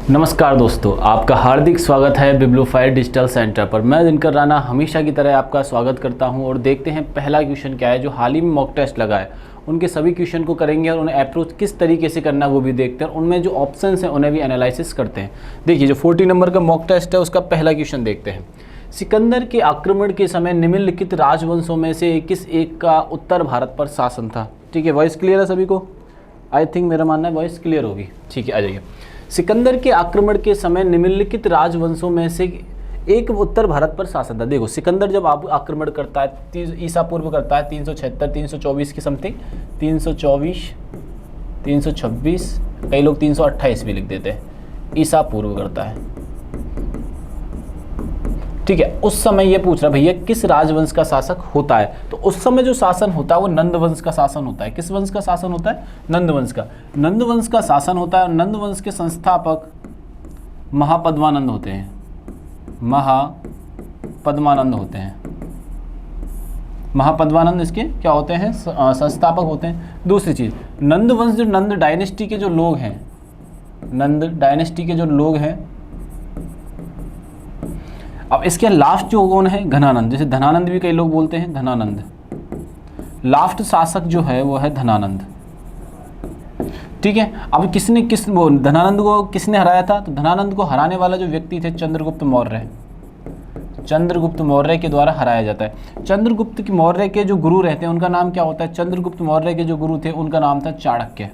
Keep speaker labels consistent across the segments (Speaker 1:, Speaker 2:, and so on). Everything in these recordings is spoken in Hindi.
Speaker 1: नमस्कार दोस्तों, आपका हार्दिक स्वागत है बिब्लोफायर डिजिटल सेंटर पर। मैं दिनकर राणा हमेशा की तरह आपका स्वागत करता हूं और देखते हैं पहला क्वेश्चन क्या है। जो हाल ही में मॉक टेस्ट लगा है उनके सभी क्वेश्चन को करेंगे और उन्हें अप्रोच किस तरीके से करना है वो भी देखते हैं और उनमें जो ऑप्शंस हैं उन्हें भी एनालिसिस करते हैं। देखिए, जो 40 नंबर का मॉक टेस्ट है उसका पहला क्वेश्चन देखते हैं। सिकंदर के आक्रमण के समय निम्नलिखित राजवंशों में से किस एक का उत्तर भारत पर शासन था। ठीक है, वॉइस क्लियर है सभी को? आई थिंक मेरा मानना है वॉइस क्लियर होगी। ठीक है, आ जाइए। सिकंदर के आक्रमण के समय निम्नलिखित राजवंशों में से एक उत्तर भारत पर शासन था। देखो, सिकंदर जब आप आक्रमण करता है ईसा पूर्व करता है 376 324 की समथिंग, 324 326, कई लोग 328 भी लिख देते हैं, ईसा पूर्व करता है। ठीक है, उस समय ये पूछ रहा भैया किस राजवंश का शासक होता है। तो उस समय जो शासन होता है वो नंद वंश का शासन होता है। किस वंश का शासन होता है? नंद वंश का। नंद वंश का शासन होता है। नंद वंश के संस्थापक महापद्मानंद होते हैं। महापद्मानंद होते हैं। महापद्मानंद इसके क्या होते हैं? संस्थापक होते हैं। दूसरी चीज, नंद वंश जो नंद डायनेस्टी के जो लोग हैं, नंद डायनेस्टी के जो लोग हैं, अब इसके लास्ट जो कौन है? घनानंद। जैसे धनानंद भी कई लोग बोलते हैं, धनानंद। लास्ट शासक जो है वो है धनानंद। ठीक है, अब धनानंद को किसने हराया था? तो धनानंद को हराने वाला जो व्यक्ति थे चंद्रगुप्त मौर्य। चंद्रगुप्त मौर्य के द्वारा हराया जाता है। चंद्रगुप्त मौर्य के जो गुरु रहते हैं उनका नाम क्या होता है? चंद्रगुप्त मौर्य के जो गुरु थे उनका नाम था चाणक्य।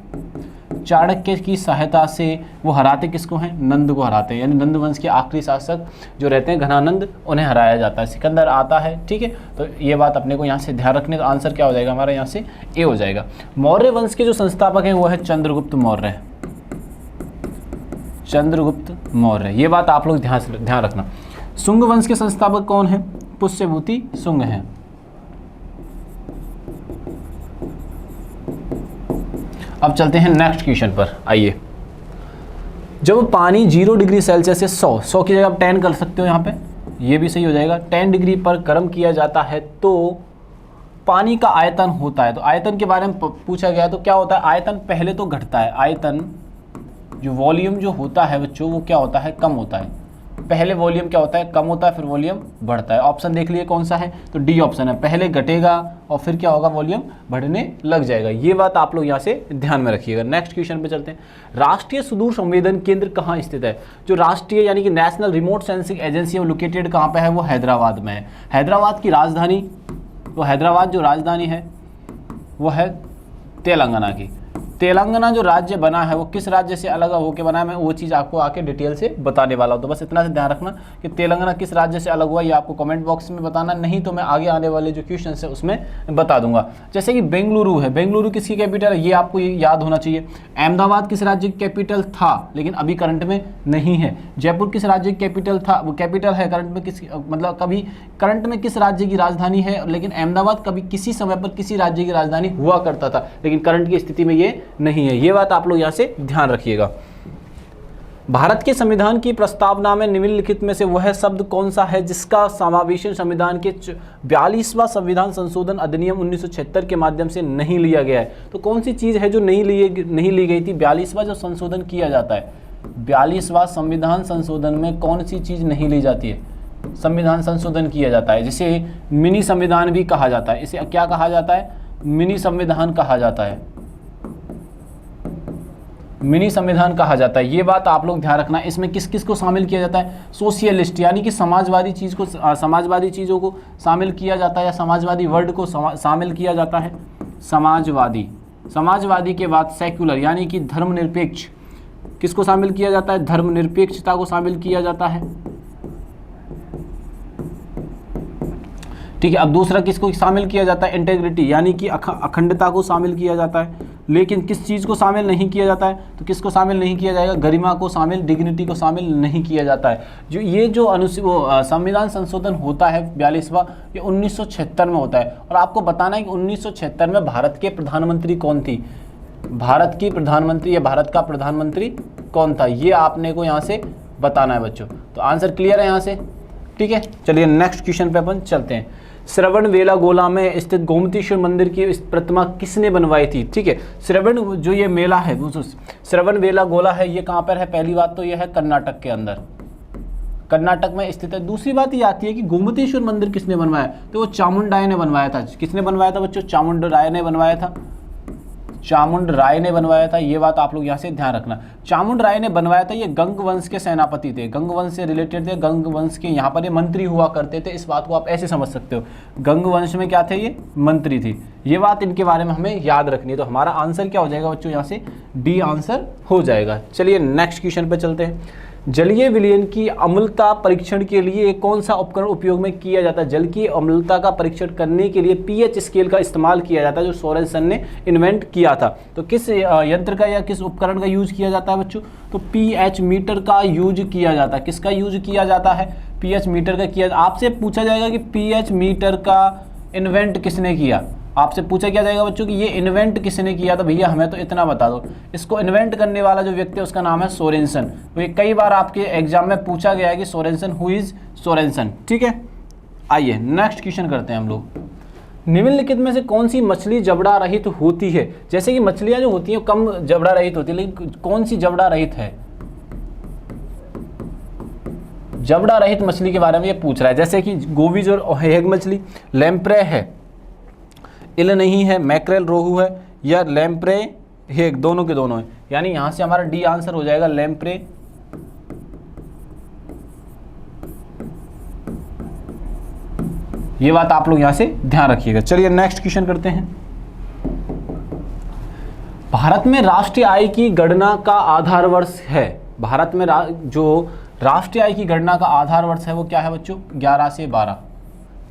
Speaker 1: चाणक्य की सहायता से वो हराते किसको हैं? नंद को हराते हैं। यानी नंद वंश के आखिरी शासक जो रहते हैं घनानंद, उन्हें हराया जाता है। सिकंदर आता है। ठीक है, तो ये बात अपने को यहाँ से ध्यान रखने। तो आंसर क्या हो जाएगा हमारा? यहाँ से ए हो जाएगा। मौर्य वंश के जो संस्थापक हैं वो है चंद्रगुप्त मौर्य। चंद्रगुप्त मौर्य, ये बात आप लोग ध्यान रखना। शुंग वंश के संस्थापक कौन है? पुष्यभूति शुंग हैं। अब चलते हैं नेक्स्ट क्वेश्चन पर। आइए, जब पानी 0 डिग्री सेल्सियस से 100 की जगह आप 10 कर सकते हो, यहाँ पे ये भी सही हो जाएगा। 10 डिग्री पर गर्म किया जाता है तो पानी का आयतन होता है। तो आयतन के बारे में पूछा गया, तो क्या होता है? आयतन पहले तो घटता है। आयतन जो वॉल्यूम जो होता है बच्चों, वो क्या होता है? कम होता है। पहले वॉल्यूम क्या होता है? कम होता है, फिर वॉल्यूम बढ़ता है। ऑप्शन देख लिए कौन सा है? तो डी ऑप्शन है। पहले घटेगा और फिर क्या होगा? वॉल्यूम बढ़ने लग जाएगा। ये बात आप लोग यहाँ से ध्यान में रखिएगा। नेक्स्ट क्वेश्चन पे चलते हैं। राष्ट्रीय सुदूर संवेदन केंद्र कहाँ स्थित है? जो राष्ट्रीय यानी कि नेशनल रिमोट सेंसिंग एजेंसी है वो लोकेटेड कहाँ पे है? वो हैदराबाद में है। हैदराबाद की राजधानी, तो हैदराबाद जो राजधानी है वो है तेलंगाना की। तेलंगाना जो राज्य बना है वो किस राज्य से अलग होकर बना है? मैं वो चीज़ आपको आके डिटेल से बताने वाला हूँ। तो बस इतना से ध्यान रखना कि तेलंगाना किस राज्य से अलग हुआ, ये आपको कमेंट बॉक्स में बताना। नहीं तो मैं आगे आने वाले जो क्वेश्चन है उसमें बता दूंगा। जैसे कि बेंगलुरु है, बेंगलुरु किसकी कैपिटल है? ये आपको याद होना चाहिए। अहमदाबाद किस राज्य की कैपिटल था लेकिन अभी करंट में नहीं है? जयपुर किस राज्य की कैपिटल था? वो कैपिटल है, करंट में किस, मतलब कभी करंट में किस राज्य की राजधानी है? लेकिन अहमदाबाद कभी किसी समय पर किसी राज्य की राजधानी हुआ करता था, लेकिन करंट की स्थिति में ये नहीं है। ये बात आप लोग यहाँ से ध्यान रखिएगा। भारत के संविधान की प्रस्तावना में निम्नलिखित में से वह शब्द कौन सा है जिसका समावेशन संविधान के 42वां संविधान संशोधन अधिनियम 1976 के माध्यम से नहीं लिया गया है? तो कौन सी चीज है जो नहीं ली गई थी? 42वां जो संशोधन किया जाता है, 42वां संविधान संशोधन में कौन सी चीज नहीं ली जाती है? संविधान संशोधन किया जाता है, जिसे मिनी संविधान भी कहा जाता है। इसे क्या कहा जाता है? मिनी संविधान कहा जाता है। मिनी संविधान कहा जाता है। ये बात आप लोग ध्यान रखना। इसमें किस किस को शामिल किया जाता है? सोशियलिस्ट यानी कि समाजवादी चीज़ों को शामिल किया जाता है, या समाजवादी वर्ड को शामिल किया जाता है। समाजवादी के बाद सेक्युलर यानी कि धर्मनिरपेक्ष, किसको शामिल किया जाता है? धर्मनिरपेक्षता को शामिल किया जाता है। ठीक है, अब दूसरा किसको शामिल किया जाता है? इंटेग्रिटी यानी कि अखंडता को शामिल किया जाता है। लेकिन किस चीज़ को शामिल नहीं किया जाता है? तो किसको शामिल नहीं किया जाएगा? गरिमा को शामिल, डिग्निटी को शामिल नहीं किया जाता है। जो संविधान संशोधन होता है 42वां, ये 1976 में होता है। और आपको बताना है कि 1976 में भारत के प्रधानमंत्री कौन थी? भारत की प्रधानमंत्री या भारत का प्रधानमंत्री कौन था? ये आपने को यहाँ से बताना है बच्चों। तो आंसर क्लियर है यहाँ से? ठीक है, चलिए नेक्स्ट क्वेश्चन पे अपन चलते हैं। श्रवणबेलागोला में स्थित गोमतीश्वर मंदिर की प्रतिमा किसने बनवाई थी? ठीक है, श्रवण जो ये मेला है वो श्रवणबेला गोला है, ये कहाँ पर है? पहली बात तो ये है कर्नाटक के अंदर, कर्नाटक में स्थित है। दूसरी बात ये आती है कि गोमतेश्वर मंदिर किसने बनवाया? तो वो चामुंडाई ने बनवाया था। किसने बनवाया था बच्चों? चामुंडराय ने बनवाया था, चामुंडराय ने बनवाया था। ये बात आप लोग यहाँ से ध्यान रखना। चामुंडराय ने बनवाया था, ये गंग वंश के सेनापति थे, गंग वंश से रिलेटेड थे, गंग वंश के यहाँ पर ये मंत्री हुआ करते थे। इस बात को आप ऐसे समझ सकते हो, गंग वंश में क्या थे? ये मंत्री थी। ये बात इनके बारे में हमें याद रखनी है। तो हमारा आंसर क्या हो जाएगा बच्चों? यहाँ से डी आंसर हो जाएगा। चलिए नेक्स्ट क्वेश्चन पे चलते हैं। जलीय विलयन की अम्लता परीक्षण के लिए कौन सा उपकरण उपयोग में किया जाता है? जल की अम्लता का परीक्षण करने के लिए पीएच स्केल का इस्तेमाल किया जाता है, जो सोरेनसन ने इन्वेंट किया था। तो किस यंत्र का या किस उपकरण का यूज किया जाता है बच्चों? तो पीएच मीटर का यूज किया जाता है। किसका यूज किया जाता है? पीएच मीटर का किया। आपसे पूछा जाएगा कि पीएच मीटर का इन्वेंट किसने किया? आपसे पूछा क्या जाएगा बच्चों कि ये इन्वेंट किसने किया? तो भैया हमें तो इतना बता दो, इसको इन्वेंट करने वाला जो व्यक्ति है उसका नाम है सोरेनसन। तो ये कई बार आपके एग्जाम में पूछा गया है कि सोरेनसन, हु इज सोरेनसन। ठीक है, आइए नेक्स्ट क्वेश्चन करते हैं हम लोग। निम्नलिखित में से कौन सी मछली जबड़ा रहित होती है? जैसे कि मछलियां जो होती हैं कम जबड़ा रहित होती है, लेकिन कौन सी जबड़ा रहित है? जबड़ा रहित मछली के बारे में ये पूछ रहा है। जैसे कि गोवीज और हेग मछली, लैम्प्रे है, इल नहीं है, मैक्रेल रोहू है, या लैम्प्रे हेग, दोनों के दोनों है। यानी यहां से हमारा डी आंसर हो जाएगा लैम्प्रे। ये बात आप लोग यहां से ध्यान रखिएगा। चलिए नेक्स्ट क्वेश्चन करते हैं। भारत में राष्ट्रीय आय की गणना का आधार वर्ष है। भारत में जो राष्ट्रीय आय की गणना का आधार वर्ष है वो क्या है बच्चों? 11 से 12।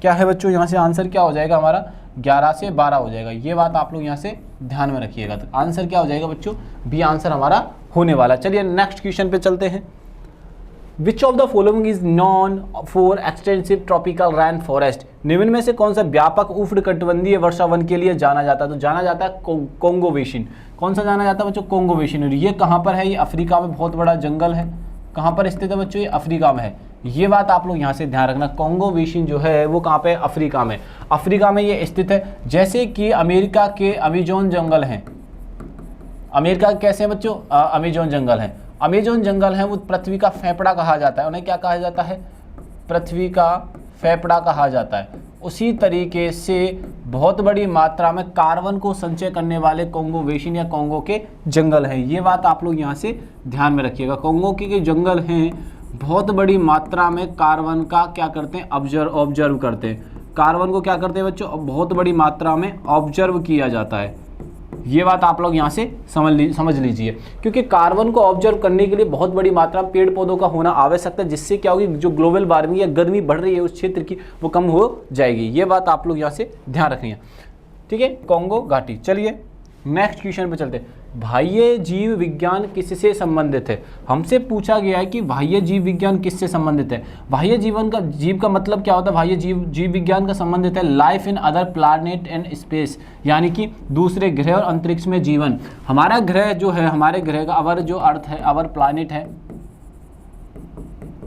Speaker 1: क्या है बच्चों? यहां से आंसर क्या हो जाएगा हमारा? 11 से 12 हो जाएगा। ये बात आप लोग यहाँ से ध्यान में रखिएगा। तो आंसर क्या हो जाएगा बच्चों? बी आंसर हमारा होने वाला। चलिए नेक्स्ट क्वेश्चन पे चलते हैं। Which of the following is known for extensive tropical rain forest? निम्न में से कौन सा व्यापक उष्णकटिबंधीय वर्षा वन के लिए जाना जाता है? तो जाना जाता है कोंगो बेसिन। कौन सा जाना जाता है बच्चों? Congo basin. और ये कहाँ पर है? ये अफ्रीका में बहुत बड़ा जंगल है। कहाँ पर स्थित है बच्चों? ये अफ्रीका में है। ये बात आप लोग यहाँ से ध्यान रखना। कोंगो बेसिन जो है वो कहाँ पे? अफ्रीका में। अफ्रीका में ये स्थित है। जैसे कि अमेरिका के अमेजोन जंगल हैं। अमेरिका कैसे हैं बच्चों? अमेजोन जंगल हैं। अमेजोन जंगल हैं वो पृथ्वी का फेफड़ा कहा जाता है। उन्हें क्या कहा जाता है? पृथ्वी का फेफड़ा कहा जाता है। उसी तरीके से बहुत बड़ी मात्रा में कार्बन को संचय करने वाले कोंगो बेसिन या कोंगो के जंगल हैं। ये बात आप लोग यहाँ से ध्यान में रखिएगा। कोंगो के जंगल हैं बहुत बड़ी मात्रा में कार्बन का क्या करते हैं? ऑब्जर्व करते हैं। कार्बन को क्या करते हैं बच्चों? बहुत बड़ी मात्रा में ऑब्जर्व किया जाता है। ये बात आप लोग यहाँ से समझ लीजिए, क्योंकि कार्बन को ऑब्जर्व करने के लिए बहुत बड़ी मात्रा में पेड़ पौधों का होना आवश्यक है, जिससे क्या होगी? जो ग्लोबल वार्मिंग या गर्मी बढ़ रही है उस क्षेत्र की, वो कम हो जाएगी। ये बात आप लोग यहाँ से ध्यान रखनी है। ठीक है, कोंगो घाटी। चलिए नेक्स्ट क्वेश्चन पे चलते हैं। बाह्य जीव विज्ञान किससे संबंधित है? हमसे पूछा गया है कि बाह्य जीव विज्ञान किससे संबंधित है। बाह्य जीव का मतलब क्या होता है? बाह्य जीव विज्ञान का संबंधित है life in other planet and space, यानी कि दूसरे ग्रह और अंतरिक्ष में जीवन। हमारा ग्रह जो है, हमारे ग्रह का अवर जो अर्थ है, अवर प्लैनेट है।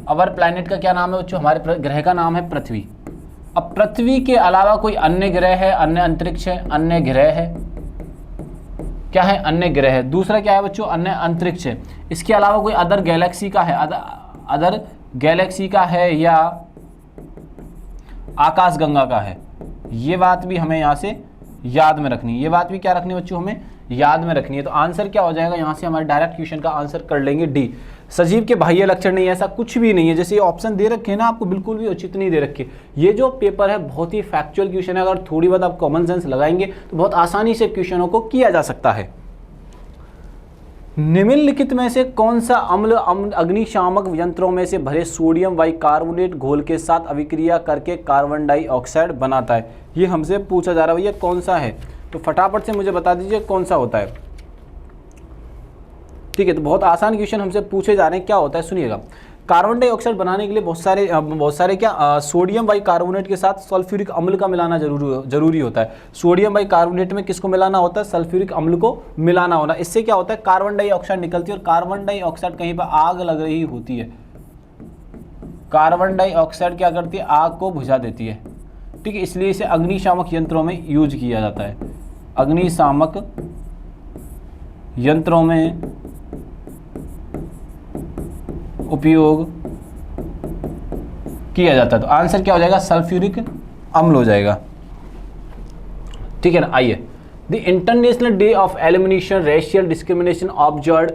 Speaker 1: अवर प्लैनेट का क्या नाम है बच्चों? हमारे ग्रह का नाम है पृथ्वी। अब पृथ्वी के अलावा कोई अन्य ग्रह है, अन्य अंतरिक्ष है, अन्य ग्रह है। क्या है? अन्य ग्रह है। दूसरा क्या है बच्चों? अन्य अंतरिक्ष है। इसके अलावा कोई अदर गैलेक्सी का है, अदर गैलेक्सी का है, या आकाशगंगा का है। ये बात भी हमें यहाँ से याद में रखनी है। ये बात भी क्या रखनी है बच्चों? हमें याद में रखनी है। तो आंसर क्या हो जाएगा? यहाँ से हमारे डायरेक्ट क्वेश्चन का आंसर कर लेंगे डी। सजीव के बाह्य लक्षण नहीं है, ऐसा कुछ भी नहीं है। जैसे ये ऑप्शन दे रखे हैं ना, आपको बिल्कुल भी उचित नहीं दे रखे। ये जो पेपर है बहुत ही फैक्चुअल क्वेश्चन है। अगर थोड़ी बहुत आप कॉमन सेंस लगाएंगे तो बहुत आसानी से क्वेश्चनों को किया जा सकता है। निम्नलिखित में से कौन सा अम्ल अग्निशामक यंत्रों में से भरे सोडियम बाइकार्बोनेट घोल के साथ अभिक्रिया करके कार्बन डाइऑक्साइड बनाता है? ये हमसे पूछा जा रहा है भैया कौन सा है, तो फटाफट से मुझे बता दीजिए कौन सा होता है। ठीक है, तो बहुत आसान क्वेश्चन हमसे पूछे जा रहे हैं। क्या होता है सुनिएगा। कार्बन डाइऑक्साइड बनाने के लिए बहुत सारे क्या सोडियम बाइकार्बोनेट के साथ सल्फ्यूरिक अम्ल का मिलाना जरूरी होता है। सोडियम बाइकार्बोनेट में किसको मिलाना होता है? सल्फ्यूरिक अम्ल को मिलाना होना। इससे क्या होता है? कार्बन डाइऑक्साइड निकलती है, और कार्बन डाइऑक्साइड कहीं पर आग लग रही होती है। कार्बन डाइऑक्साइड क्या करती है? आग को बुझा देती है। ठीक है, इसलिए इसे अग्निशामक यंत्रों में यूज किया जाता है। अग्निशामक यंत्रों में उपयोग किया जाता है। तो आंसर क्या हो जाएगा, सल्फ्यूरिक अम्ल हो जाएगा। ठीक है ना। आइए, the international day of elimination racial discrimination observed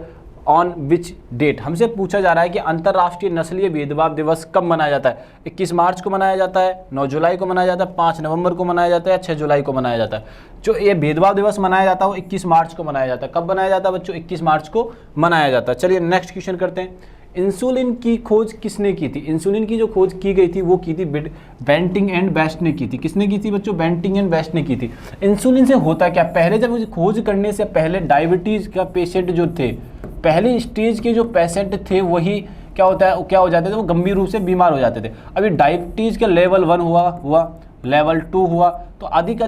Speaker 1: on which date, हमसे पूछा जा रहा है कि अंतर्राष्ट्रीय नस्लीय भेदभाव दिवस कब मनाया जाता है। 21 मार्च को मनाया जाता है, 9 जुलाई को मनाया जाता है, 5 नवंबर को मनाया जाता है, 6 जुलाई को मनाया जाता है। जो ये भेदभाव दिवस मनाया जाता है वो 21 मार्च को मनाया जाता है। कब मनाया जाता है बच्चों, 21 मार्च को मनाया जाता है। चलिए नेक्स्ट क्वेश्चन करते हैं। इंसुलिन की खोज किसने की थी। इंसुलिन की जो खोज की गई थी वो की थी बेंटिंग एंड बेस्ट ने की थी। किसने की थी बच्चों, बेंटिंग एंड बेस्ट ने की थी। इंसुलिन से होता क्या, पहले जब खोज करने से पहले डायबिटीज का पेशेंट जो थे, पहली स्टेज के जो पेशेंट थे वही क्या हो जाते थे, वो गंभीर रूप से बीमार हो जाते थे। अभी डायबिटीज का लेवल 1 हुआ, लेवल 2 हुआ, तो अधिक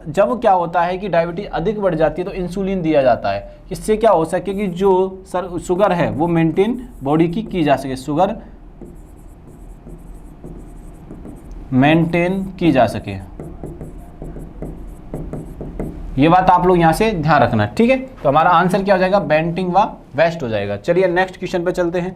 Speaker 1: जब क्या होता है कि डायबिटीज अधिक बढ़ जाती है तो इंसुलिन दिया जाता है। इससे क्या हो सके कि जो शुगर है वो मेंटेन बॉडी की जा सके, शुगर मेंटेन की जा सके। ये बात आप लोग यहां से ध्यान रखना, ठीक है। तो हमारा आंसर क्या हो जाएगा, बेंटिंग व वेस्ट हो जाएगा। चलिए नेक्स्ट क्वेश्चन पे चलते हैं।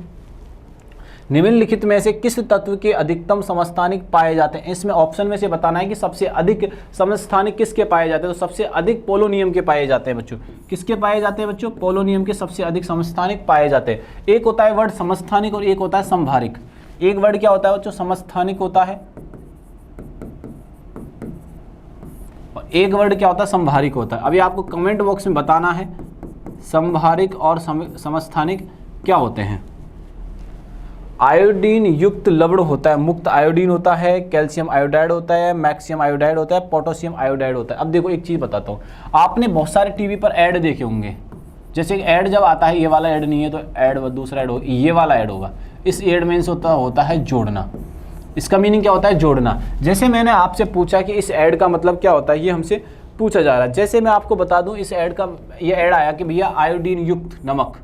Speaker 1: निम्नलिखित में से किस तत्व के अधिकतम समस्थानिक पाए जाते हैं। इसमें ऑप्शन में से बताना है कि सबसे अधिक समस्थानिक किसके पाए जाते हैं। तो सबसे अधिक पोलोनियम के पाए जाते हैं बच्चों। किसके पाए जाते हैं बच्चों, पोलोनियम के सबसे अधिक समस्थानिक पाए जाते हैं। एक होता है वर्ड समस्थानिक और एक होता है संभारिक। एक वर्ड क्या होता है बच्चों, समस्थानिक होता है, और एक वर्ड क्या होता है, संभारिक होता है। अभी आपको कमेंट बॉक्स में बताना है संभारिक और समस्थानिक क्या होते हैं। आयोडीन युक्त लवण होता है, मुक्त आयोडीन होता है, कैल्शियम आयोडाइड होता है, मैक्सियम आयोडाइड होता है, पोटेशियम आयोडाइड होता है। अब देखो एक चीज़ बताता हूँ, आपने बहुत सारे टीवी पर ऐड देखे होंगे। जैसे ऐड जब आता है, ये वाला ऐड नहीं है तो ऐड दूसरा ऐड होगा, ये वाला ऐड होगा। इस ऐड में होता है जोड़ना। इसका मीनिंग क्या होता है, जोड़ना। जैसे मैंने आपसे पूछा कि इस ऐड का मतलब क्या होता है, ये हमसे पूछा जा रहा है। जैसे मैं आपको बता दूं, इस ऐड का ये ऐड आया कि भैया आयोडीन युक्त नमक,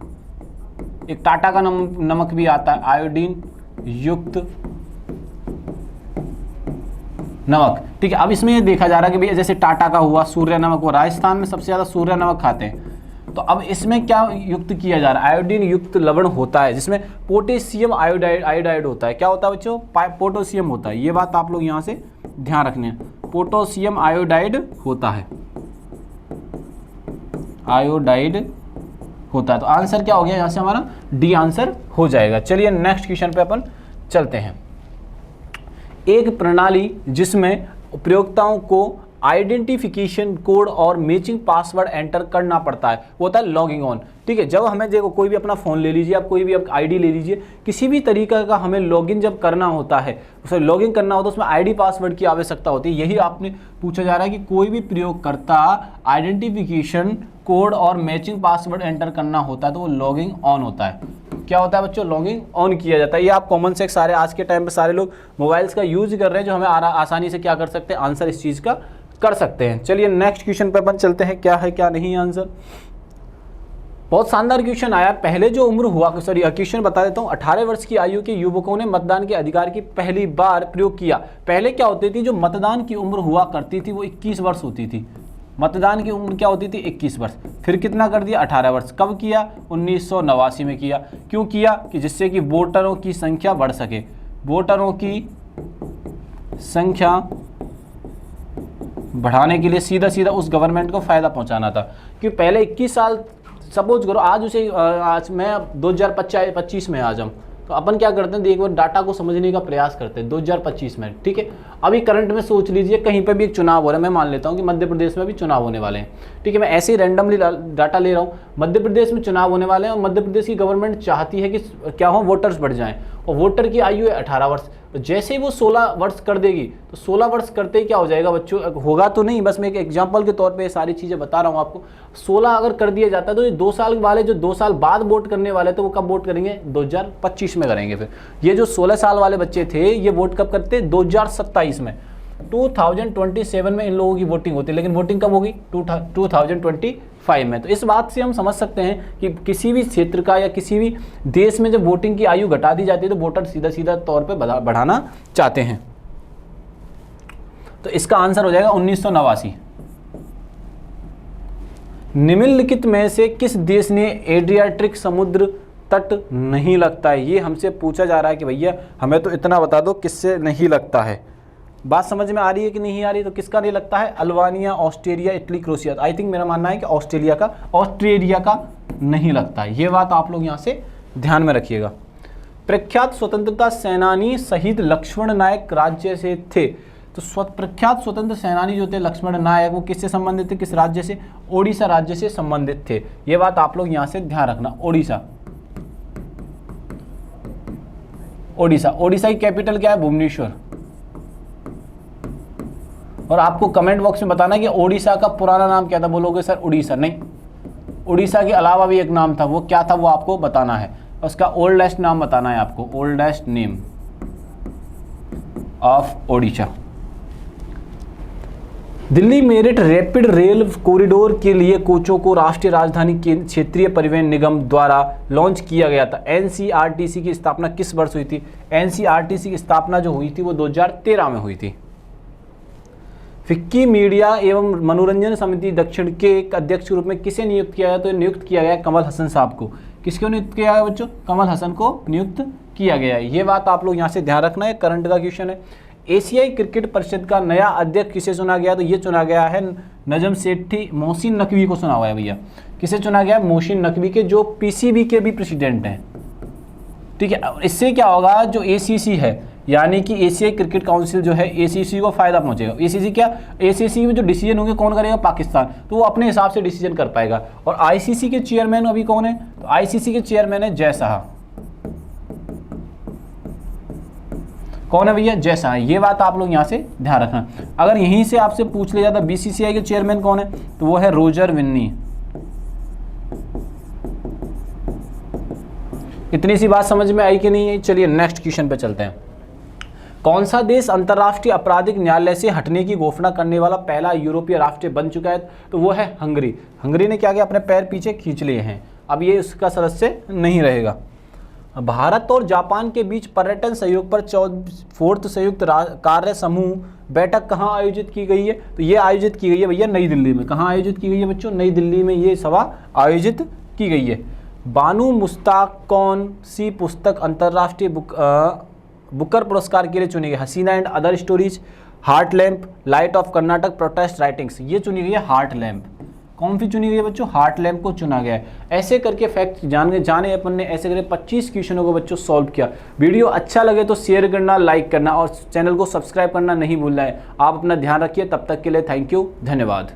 Speaker 1: एक टाटा का नमक भी आता है, आयोडीन युक्त नमक, ठीक है। अब इसमें ये देखा जा रहा है कि भैया जैसे टाटा का हुआ सूर्य नमक, वो राजस्थान में सबसे ज़्यादा सूर्य नमक खाते हैं। तो अब इसमें क्या युक्त किया जा रहा है, आयोडीन युक्त लवण होता है जिसमें पोटेशियम आयोडाइड होता है। क्या होता है बच्चों, पोटेशियम होता है। ये बात आप लोग यहाँ से ध्यान रखने हैं, पोटेशियम आयोडाइड होता है, आयोडाइड होता है। तो आंसर क्या हो गया यहाँ से, हमारा डी आंसर हो जाएगा। चलिए नेक्स्ट क्वेश्चन पे अपन चलते हैं। एक प्रणाली जिसमें उपयोक्ताओं को आइडेंटिफिकेशन कोड और मैचिंग पासवर्ड एंटर करना पड़ता है, वो होता है लॉगिंग ऑन, ठीक है। जब हमें देखो कोई भी अपना फ़ोन ले लीजिए, आप कोई भी आईडी ले लीजिए, किसी भी तरीका का हमें लॉगिन जब करना होता है, उसे लॉगिन करना होता है, उसमें आईडी पासवर्ड की आवश्यकता होती है। यही आपने पूछा जा रहा है कि कोई भी प्रयोगकर्ता आइडेंटिफिकेशन कोड और मैचिंग पासवर्ड एंटर करना होता है तो वो लॉगिंग ऑन होता है। क्या होता है बच्चों, लॉगिंग ऑन किया जाता है। ये आप कॉमन से सारे आज के टाइम पे सारे लोग मोबाइल्स का यूज कर रहे हैं, जो हमें आसानी से क्या कर सकते हैं, आंसर इस चीज़ का कर सकते हैं। चलिए नेक्स्ट क्वेश्चन पे अपन चलते हैं, क्या है क्या नहीं आंसर। बहुत शानदार क्वेश्चन आया। पहले जो उम्र हुआ, सॉरी क्वेश्चन बता देता हूँ। 18 वर्ष की आयु के युवकों ने मतदान के अधिकार की पहली बार प्रयोग किया। पहले क्या होती थी, जो मतदान की उम्र हुआ करती थी वो 21 वर्ष होती थी। मतदान की उम्र क्या होती थी, 21 वर्ष। फिर कितना कर दिया, 18 वर्ष। कब किया, 1989 में किया। क्यों किया, कि जिससे कि वोटरों की संख्या बढ़ सके, वोटरों की संख्या बढ़ाने के लिए सीधा सीधा उस गवर्नमेंट को फायदा पहुंचाना था। कि पहले 21 साल, सपोज करो आज मैं 2025 में आ जाऊँ, तो अपन क्या करते हैं, एक बार डाटा को समझने का प्रयास करते हैं 2025 में, ठीक है। अभी करंट में सोच लीजिए कहीं पे भी एक चुनाव हो रहा है, मैं मान लेता हूँ कि मध्य प्रदेश में भी चुनाव होने वाले हैं, ठीक है। मैं ऐसे ही रैंडमली डाटा ले रहा हूँ, मध्य प्रदेश में चुनाव होने वाले हैं और मध्य प्रदेश की गवर्नमेंट चाहती है कि क्या हो, वोटर्स बढ़ जाएं, और वोटर की आयु है 18 वर्ष। तो जैसे ही वो 16 वर्ष कर देगी, तो 16 वर्ष करते ही क्या हो जाएगा बच्चों, होगा तो नहीं, बस मैं एक एग्जांपल के तौर पे ये सारी चीज़ें बता रहा हूँ आपको। 16 अगर कर दिया जाता है तो ये 2 साल वाले, जो 2 साल बाद वोट करने वाले तो वो कब वोट करेंगे, 2025 में करेंगे। फिर ये जो 16 साल वाले बच्चे थे ये वोट कब करते, 2027 में, 2027 में इन लोगों की वोटिंग होती है। लेकिन वोटिंग कब होगी, 2025 में। तो इस बात से हम समझ सकते हैं कि किसी भी क्षेत्र का या किसी भी देश में जब वोटिंग की आयु घटा दी जाती है तो वोटर सीधा सीधा तौर पे बढ़ाना चाहते हैं। तो इसका आंसर हो जाएगा 1989। निम्नलिखित में से किस देश ने एड्रियाटिक समुद्र तट नहीं लगता है। ये हमसे पूछा जा रहा है कि भैया हमें तो इतना बता दो किससे नहीं लगता है। बात समझ में आ रही है कि नहीं आ रही? तो किसका नहीं लगता है? Albania, Australia, Italy, Croatia. I think मेरा मानना है कि ऑस्ट्रेलिया का नहीं लगता है। ये बात आप लोग यहाँ से ध्यान में रखिएगा। प्रख्यात स्वतंत्रता सेनानी शहीद लक्ष्मण नायक राज्य से थे। तो प्रख्यात स्वतंत्र सेनानी जो थे लक्ष्मण नायक, वो किससे संबंधित थे? किस राज्य से? ओडिशा राज्य से संबंधित थे। ये बात आप लोग यहाँ से ध्यान रखना। ओडिशा की कैपिटल क्या है? भुवनेश्वर। और आपको कमेंट बॉक्स में बताना कि ओडिशा का पुराना नाम क्या था। बोलोगे सर उड़ीसा, नहीं, उड़ीसा के अलावा भी एक नाम था, वो क्या था वो आपको बताना है। उसका ओल्डेस्ट नाम बताना है आपको, oldest name of Odisha. Delhi Meerut rapid rail corridor के लिए कोचों को राष्ट्रीय राजधानी क्षेत्रीय परिवहन निगम द्वारा लॉन्च किया गया था। एनसीआरटीसी की स्थापना किस वर्ष हुई थी? एनसीआरटीसी की स्थापना जो हुई थी वो 2013 में हुई थी। फिक्की मीडिया एवं मनोरंजन समिति दक्षिण के एक अध्यक्ष के रूप में किसे नियुक्त किया गया? तो नियुक्त किया गया कमल हसन साहब को। किसको नियुक्त किया गया बच्चों? कमल हसन को नियुक्त किया गया है। ये बात आप लोग यहाँ से ध्यान रखना है, करंट का क्वेश्चन है। एशियाई क्रिकेट परिषद का नया अध्यक्ष किसे चुना गया? तो ये चुना गया है नजम सेठी, मोहसिन नकवी को चुना हुआ है भैया। किसे चुना गया? मोहसिन नकवी के, जो पीसीबी के भी प्रेसिडेंट हैं। ठीक है, इससे क्या होगा? जो एसीसी है यानी कि एशियाई क्रिकेट काउंसिल जो है, एसीसी को फायदा पहुंचेगा। एसीसी क्या? एसीसी में जो डिसीजन होंगे कौन करेगा? पाकिस्तान। तो वो अपने हिसाब से डिसीजन कर पाएगा। और आईसीसी के चेयरमैन अभी कौन है? तो आईसीसी के चेयरमैन है जय शाह। कौन है भैया? जय शाह। ये बात आप लोग यहाँ से ध्यान रखना। अगर यहीं से आपसे पूछ लिया जाता बीसीसीआई के चेयरमैन कौन है, तो वो है रोजर विन्नी। इतनी सी बात समझ में आई कि नहीं आई? चलिए नेक्स्ट क्वेश्चन पे चलते हैं। कौन सा देश अंतर्राष्ट्रीय आपराधिक न्यायालय से हटने की घोषणा करने वाला पहला यूरोपीय राष्ट्र बन चुका है? तो वो है हंगरी। हंगरी ने क्या किया? अपने पैर पीछे खींच लिए हैं, अब ये उसका सदस्य नहीं रहेगा। भारत और जापान के बीच पर्यटन सहयोग पर 4th संयुक्त कार्य समूह बैठक कहाँ आयोजित की गई है? तो ये आयोजित की गई है भैया नई दिल्ली में। कहाँ आयोजित की गई है बच्चों? नई दिल्ली में ये सभा आयोजित की गई है। बानू मुश्ताक कौन सी पुस्तक अंतर्राष्ट्रीय बुकर पुरस्कार के लिए चुनी गई? Haseena and other stories, heart lamp, light of Karnataka, protest writings. ये चुनी गई है हार्ट लैम्प। कौन सी चुनी गई है बच्चों? हार्ट लैम्प को चुना गया है। ऐसे करके फैक्ट जाने अपन ने ऐसे करके 25 क्वेश्चनों को बच्चों सॉल्व किया। वीडियो अच्छा लगे तो शेयर करना, लाइक करना और चैनल को सब्सक्राइब करना नहीं भूलना है। आप अपना ध्यान रखिए। तब तक के लिए थैंक यू, धन्यवाद।